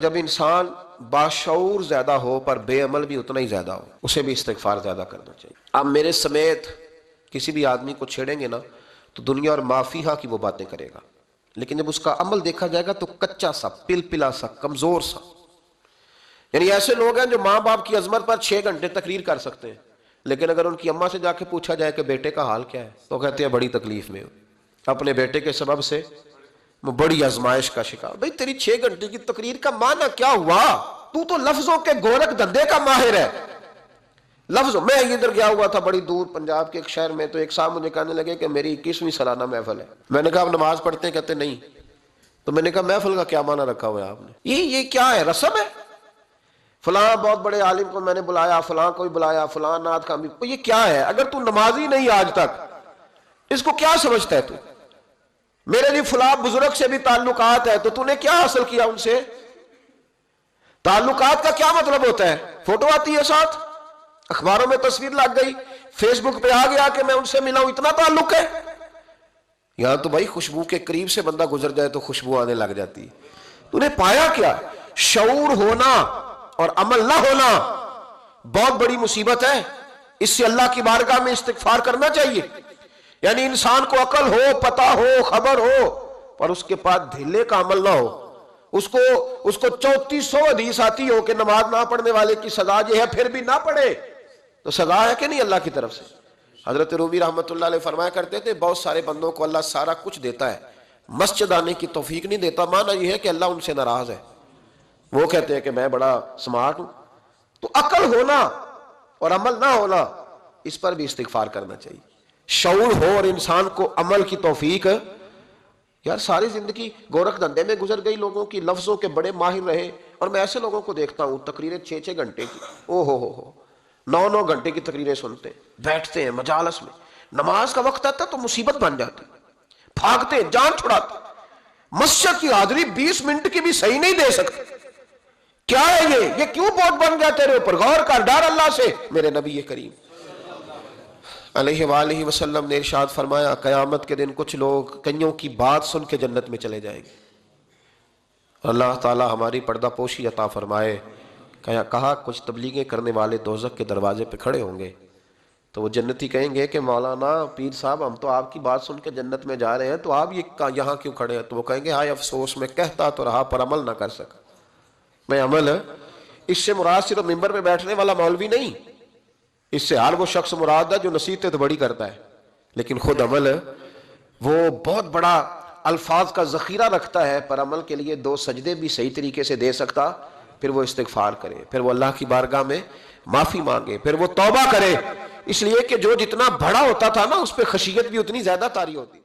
جب انسان باشعور زیادہ ہو پر بے عمل بھی اتنا ہی زیادہ ہو، اسے بھی استغفار زیادہ کرنا چاہیے۔ آپ میرے سمیت کسی بھی آدمی کو چھیڑیں گے نا تو دنیا اور مافیہا کی وہ باتیں کرے گا، لیکن جب اس کا عمل دیکھا جائے گا تو کچا سا، پلپلا سا، کمزور سا۔ یعنی ایسے لوگ ہیں جو ماں باپ کی عظمت پر 6 گھنٹے تقریر کر سکتے ہیں، لیکن اگر ان کی اماں سے جا کے پوچھا جائے کہ بیٹے کا حال کیا ہے تو کہتے ہیں بڑی تکلیف میں ہو، اپنے بیٹے کے سبب سے وہ بڑی آزمائش کا شکار۔ بھئی تیری 6 گھنٹے کی تقریر کا معنی کیا ہوا؟ تو لفظوں کے گورکھ دھندے کا ماہر ہے۔ لفظوں میں ادھر گیا ہوا تھا بڑی دور پنجاب کے ایک شہر میں، تو ایک صاحب مجھے کہنے لگے کہ میری 21ویں سالانہ محفل ہے۔ میں نے کہا آپ نماز پڑھتے ہیں؟ کہتے نہیں۔ تو میں نے کہا محفل کا کیا معنی رکھا ہوا ہے آپ نے؟ یہ کیا ہے؟ رسم ہے؟ فلاں بہت بڑے عالم کو میں نے بلایا، فلاں کو بھی بلایا، فلاں نعت کا بھی۔ یہ کیا ہے؟ اگر تو نمازی نہیں آج تک، اس کو کیا سمجھتا ہے تو؟ میرے لیے فلاں بزرگ سے بھی تعلقات ہے، تو نے کیا حاصل کیا ان سے؟ تعلقات کا کیا مطلب ہوتا ہے؟ فوٹو آتی ہے ساتھ، اخباروں میں تصویر لگ گئی، فیس بک پہ آ گیا کہ میں ان سے ملا ہوں، اتنا تعلق ہے؟ یہاں تو بھائی خوشبو کے قریب سے بندہ گزر جائے تو خوشبو آنے لگ جاتی ہے۔ تو نے پایا کیا؟ شعور ہونا اور عمل نہ ہونا بہت بڑی مصیبت ہے۔ اس سے اللہ کی بارگاہ میں استغفار کرنا چاہیے۔ یعنی انسان کو عقل ہو، پتہ ہو، خبر ہو، پر اس کے پاس دھلے کا عمل نہ ہو۔ اس کو 3400 حدیث آتی ہو کہ نماز نہ پڑھنے والے کی سزا یہ ہے، پھر بھی نہ پڑھے تو سزا ہے کہ نہیں اللہ کی طرف سے؟ حضرت رومی رحمۃ اللہ علیہ فرمایا کرتے تھے بہت سارے بندوں کو اللہ سارا کچھ دیتا ہے، مسجد آنے کی توفیق نہیں دیتا۔ معنی یہ ہے کہ اللہ ان سے ناراض ہے۔ وہ کہتے ہیں کہ میں بڑا سمارٹ ہوں۔ تو عقل ہونا اور عمل نہ ہونا، اس پر بھی استغفار کرنا چاہیے۔ شعور ہو اور انسان کو عمل کی توفیق۔ یار ساری زندگی گورکھ دھندے میں گزر گئی لوگوں کی، لفظوں کے بڑے ماہر رہے، اور میں ایسے لوگوں کو دیکھتا ہوں تقریریں 6 گھنٹے کی، او ہو 9 گھنٹے کی تقریریں سنتے ہیں، بیٹھتے ہیں مجالس میں، نماز کا وقت آتا تو مصیبت بن جاتی، بھاگتے ہیں، جان چھڑاتے۔ مسجد کی حاضری 20 منٹ کی بھی صحیح نہیں دے سکتے۔ کیا ہے یہ کیوں بوجھ بن گیا تیرے اوپر؟ غور کر، ڈر اللہ سے۔ میرے نبی کریم علیہ وآلہ وسلم نے ارشاد فرمایا قیامت کے دن کچھ لوگ کئیوں کی بات سن کے جنت میں چلے جائیں گے۔ اللہ تعالی ہماری پردہ پوشی عطا فرمائے۔ کہا کچھ تبلیغیں کرنے والے دوزخ کے دروازے پہ کھڑے ہوں گے تو وہ جنتی کہیں گے کہ مولانا پیر صاحب ہم تو آپ کی بات سن کے جنت میں جا رہے ہیں، تو آپ یہاں کیوں کھڑے ہیں؟ تو وہ کہیں گے ہائے افسوس، میں کہتا تو رہا پر عمل نہ کر سکا۔ میں عمل، اس سے مراد صرف ممبر پہ بیٹھنے والا مولوی نہیں، اس سے ہر وہ شخص مراد ہے جو نصیحتیں تو بڑی کرتا ہے لیکن خود عمل وہ بہت بڑا الفاظ کا ذخیرہ رکھتا ہے، پر عمل کے لیے 2 سجدے بھی صحیح طریقے سے دے سکتا، پھر وہ استغفار کرے، پھر وہ اللہ کی بارگاہ میں معافی مانگے، پھر وہ توبہ کرے۔ اس لیے کہ جو جتنا بڑا ہوتا تھا نا اس پہ خشیت بھی اتنی زیادہ طاری ہوتی۔